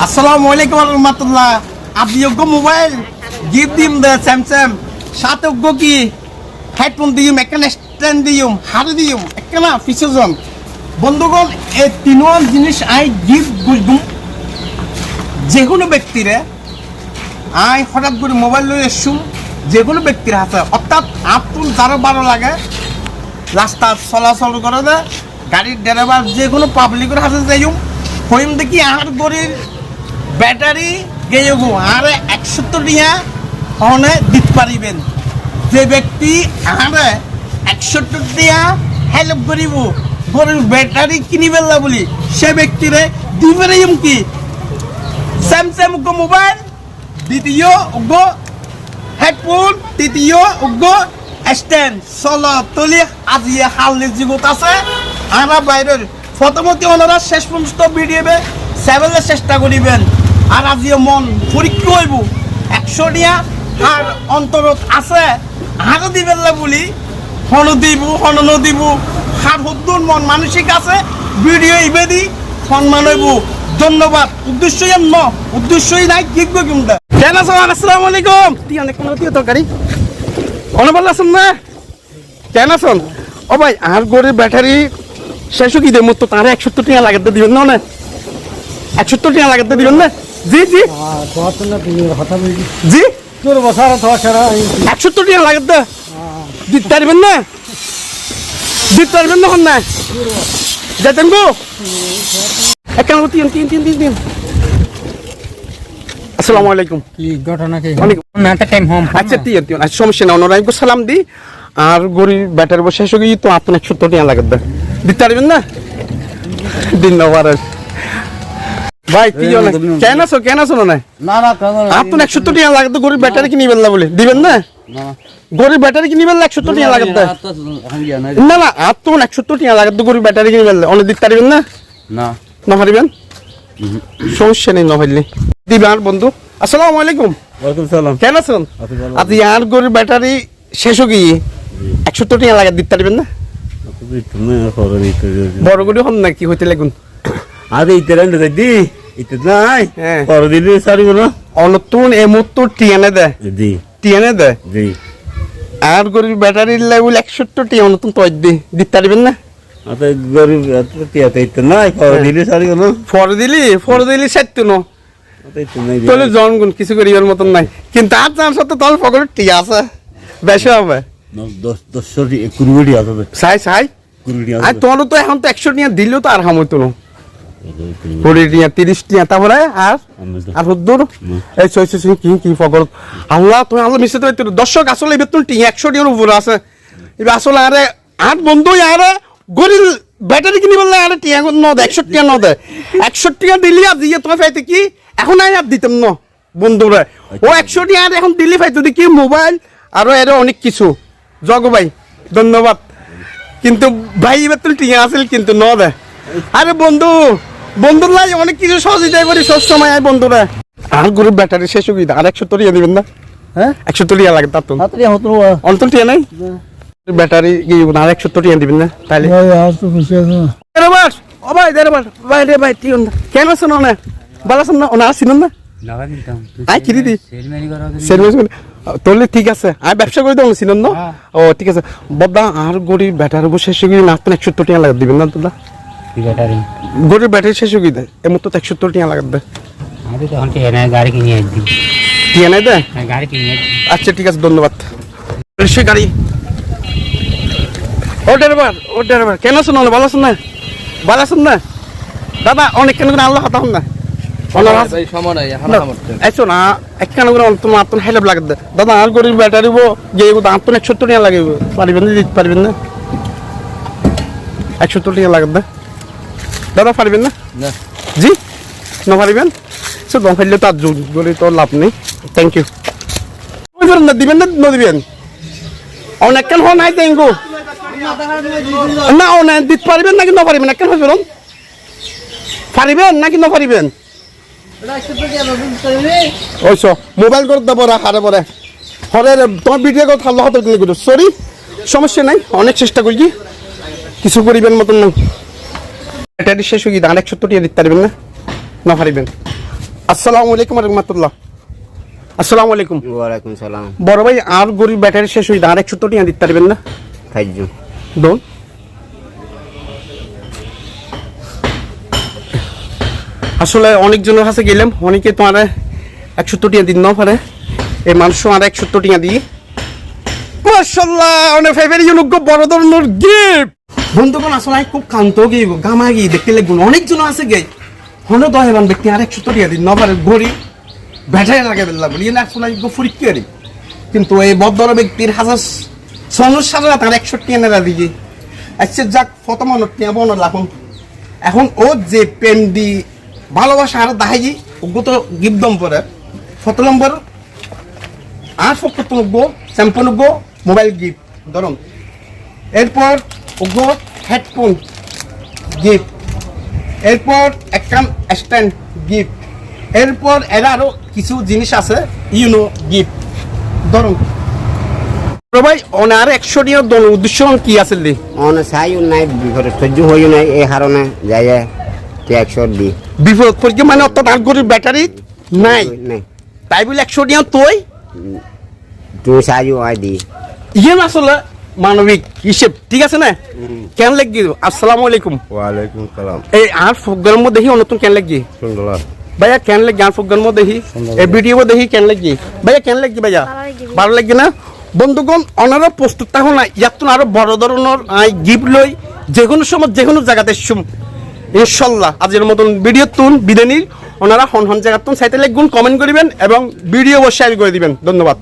আসসালামু আলাইকুম রহমতুল্লাহ। আপনি যোগ্য মোবাইল গিফট দিম দে স্যামসাং সাথে যোগ্য কি হেডফোন দিম একটা স্ট্যান্ড দিম হাড়ি দিম একটা না ফিচরজন বন্ধুগণ এই তিনজন জিনিস আই গিফট বুঝবো যে কোনো ব্যক্তিরে আই হঠাৎ করে মোবাইল লই এসছুম যে কোনো ব্যক্তির হাতে অর্থাৎ আপনার যারও ভালো লাগে রাস্তা চলাচল করে দে গাড়ির ড্রাইভার যে কোনো পাবলিকের হাতে যাইম হইম দেখি আর গড়ির ব্যাটারি গেয়ে গো আর 170 টিয়া হনে দিতে পারিবেন যে ব্যক্তি আর 170 টিয়া হেল্প করিব গড়ির ব্যাটারি কিনিবেন না বলি সে ব্যক্তিরে দিবেন কি স্যামসাং মোবাইল দ্বিতীয় গো হেডফোন তৃতীয় গো স্ট্যান্ড চলো তলি আজি হালের জীবত আছে আমরা বাইরের প্রথমত ওনারা শেষ পর্যন্ত ভিডিওবে সেভেলের চেষ্টা করিবেন আর আজিও মন পরীক্ষা হইব 100 টিয়া আর অন্তরত আছে হারও দিবেন না বলি হন দিব হন দিব হার হদ্দুর মন মানসিক আছে ভিডিও ইবেদি সম্মান হইব ধন্যবাদ উদ্দেশ্যই ন উদ্দেশ্যই নাই কিকব কিমটা কেন আছো আসসালামু আলাইকুম তুই অনেক কোন তুই তরকারি অনেক ভালো আছেন না কেন আছেন ও ভাই আর গড়ির ব্যাটারি শেষ কি দে মতো তারে 170 টাকা লাগাতে দিবেন না 170 টাকা লাগাতে দিবেন না জি জি জি তোর বসার তো ছাড়া 170 টাকা লাগাতে দিতে পারবেন না দিতে পারবেন না কোন না যেতেন গো একান তিন আসসালামু আলাইকুম কি ঘটনা কি অনেক নাটা টাইম হোম আচ্ছা তিন আচ্ছা সমস্যা না ওনারাইকো সালাম দি আর গরিব ব্যাটারি বসে শেষ হয়ে তো আপনি 170 টাকা লাগাতে দিতে পারবেন না দিন নবার ভাই কি হলো কেন আছো না না আপনি 170 টাকা লাগাতে গরিব ব্যাটারি কিনিবেন না বলে দিবেন না গরিব ব্যাটারি কিনিবেন 170 টাকা লাগাতে না না আপনি 170 টাকা লাগাতে গরিব ব্যাটারি কিনিবেন অনেক দিতে পারবেন না না না পারবেন সমস্যা নেই না হইলে দিবেন বন্ধু আসসালামু আলাইকুম ওয়ালাইকুম সালাম কেন আছেন আপনি আর গরিব ব্যাটারি শেষ হয়ে গিয়ে 170 টাকা লাগাতে দিতে পারবেন না বড় গড়ি হন নাকি হইতে লাগুন আরে ইতেরান্ড দি ইতে নাই পর দিলি সারি বলো অনতুন এমতো টিয়ানে দে দি টিয়ানে দে দি আর গরিব ব্যাটারি লেভেল 170 টিয়া অনতুন তো দিতে পারবেন না আতে গরিব টিয়াতে ইতে নাই পর দিলি সারি বলো ফর দিলি সেটতো ন আতে ইতে নাই তোলে জনগুন কিছু করিবার মতন নাই কিন্তু আর জান সত্য তোর পকেটে টিয়া আছে বেশি হবে 10 কুড়ি আছে সাই কুড়ি আর তোমারও তো এখন তো 100 টিয়া দিলেও তো আর হাম হইতো না 20 টিয়া 30 টিয়া তারপরে আর হুদ্দুর এই ছয় কি পকেট আল্লাহ তুমি আল্লাহ মিশে তো দর্শক আসলে এবার তুমি টিয়া 100 টিয়ার উপরে আছে এবার আসলে আরে আর বন্ধু আরে গরিল ব্যাটারি কিনি বললে আরে টিয়া ন দে 100 টিয়া ন দে 100 টিয়া দিলি আর দিয়ে তোমার পাইতে কি এখন আর দিতাম না বন্ধুরা ও 100 টিয়া আর এখন দিলি পাইতো কি মোবাইল আরো এর অনেক কিছু জগ ভাই ধন্যবাদ কিন্তু ভাই এবার তুই টিয়া আসিল কিন্তু ন দে আরে বন্ধুর লাই অনেক কিছু সহযোগিতা করি সব সময় আয় বন্ধুরা আর গরিব ব্যাটারি শেষ হয়ে গেছে আর 170 টাকা দিবেন না হ্যাঁ 170 টাকা লাগে তার তো অন্তর টিয়া নাই ব্যাটারি আর 170 টাকা দিবেন না তাহলে দেরবার ও ভাই দেরবার ভাই ঠিক না কেন আছেন না ভালো আছেন না ওনা আছেন না আই কি দিদি তোলে ঠিক আছে আমি ব্যবসা করে দেবো চিনেন না ও ঠিক আছে বদা আর গরিব ব্যাটারি শেষ হয়ে গেলে আপনি 170 টাকা লাগা দিবেন না তোলা গরিব ব্যাটারি শেষ হয়ে গেলে এমন তো 170 টাকা লাগা দে গাড়ি কিনে দিই টিয়া নাই দে গাড়ি কিনে আচ্ছা ঠিক আছে ধন্যবাদ সে গাড়ি ও ড্রাইভার কেন আছেন না ভালো আছেন না দাদা অনেক কেন করে আল্লাহ হাতা হন না আইসো না একখান করে তোমার আপনার হেল্প লাগে দাদা আর গরিব ব্যাটারি গিয়ে আপনার 170 টাকা লাগে পারবেন না দিতে পারবেন না 170 টাকা লাগে দাদা পারবেন না জি না পারবেন সে দম ফেললে তো আর জোর করে তো লাভ নেই থ্যাংক ইউ না দিবেন না দিবেন অনেক কেন হন নাই থ্যাংক ইউ না অনেক দিতে পারবেন নাকি না পারবেন কেন হয়েছিল পারিবেন নাকি না পারিবেন ওইস মোবাইল করে দেবো হারে পরে হরে তোমার ভিডিও করে থাকলো হাতে দিলে সরি সমস্যা নাই অনেক চেষ্টা করছি কিছু করিবেন মতন নাই ব্যাটারি শেষ হয়ে গিয়ে আর 170 টাকা দিতে পারবেন না পারিবেন আসসালামু আলাইকুম রহমতুল্লাহ। আসসালামু আলাইকুম। ওয়ালাইকুম সালাম। বড় ভাই আর গরিব ব্যাটারি শেষ হয়ে আর 170 টাকা দিতে পারবেন না? খাইজু দোন আসলে অনেকজনের কাছে গেলাম, অনেকে তোমার 170 টাকা দিন না পারে, এই মানুষ আর 170 টাকা দিই। মাশাআল্লাহ অনেক ফেভারি যোগ্য বড় ধরনের গিফট। বন্ধুগণ আসলে আমি খুব কান্ত গিয়ে গামা গিয়ে দেখতে লাগবে, অনেকজন আছে গে হন দহেবান ব্যক্তি আর 170 টাকা দিন না পারে, গরিব ব্যাটারি লাগে বেলা বলি না আসলে ফুরিক করি, কিন্তু এই বড় ব্যক্তির হাজার সমস্যা তার 160 টাকা দিকে আচ্ছা যাক কত মানুষ টিয়া বন লাগুন। এখন ও যে পেন দি ভালোবাসা আর দাহাই ওগো তো গিফট দম পরে 7 নম্বর আর 70 গো স্যাম্পল গো মোবাইল গিফট ধরুন, এরপর ওগো হেডফোন গিফট, এরপর একটা স্ট্যান্ড গিফট, এরপর এর আরো কিছু জিনিস আছে ইউনো গিফট ধরুন। ভাই অনার 100 টাকা দল উদ্দেশ্য কি আছে? অনে চাইও নাই, বিপদে সহ্য হইও নাই, এই কারণে যাই যায় 100 দি বিপদ পড়ছে মানে অত ডাক গরিব ব্যাটারি নাই নাই, তাই বলে 100 টাকা তুই তুমি চাইও আই দি ইয়ে আসলে মানবিক হিসেব ঠিক আছে না? কেন লাগি? আসসালামু আলাইকুম। ওয়ালাইকুম সালাম। এই আর প্রোগ্রাম দেখি অনতুন কেন লাগি সুন্দর ভাইয়া, কেন লাগি আর প্রোগ্রাম দেখি এই ভিডিও দেখি কেন লাগি ভাইয়া, কেন লাগি ভাইয়া? ভালো লাগি না? বন্ধুগণ অনারা প্রস্তুত থাকুন না, ইয়াত আরো বড় ধরনের গিফট লই যে কোনো সময় যে কোনো জায়গাতে ইনশাল্লাহ। আজকের মতন ভিডিও তুন বিদানির ওনারা হন হন জায়গা তুন সাইতে লিখুন, কমেন্ট করিবেন এবং ভিডিও শেয়ার করে দিবেন। ধন্যবাদ।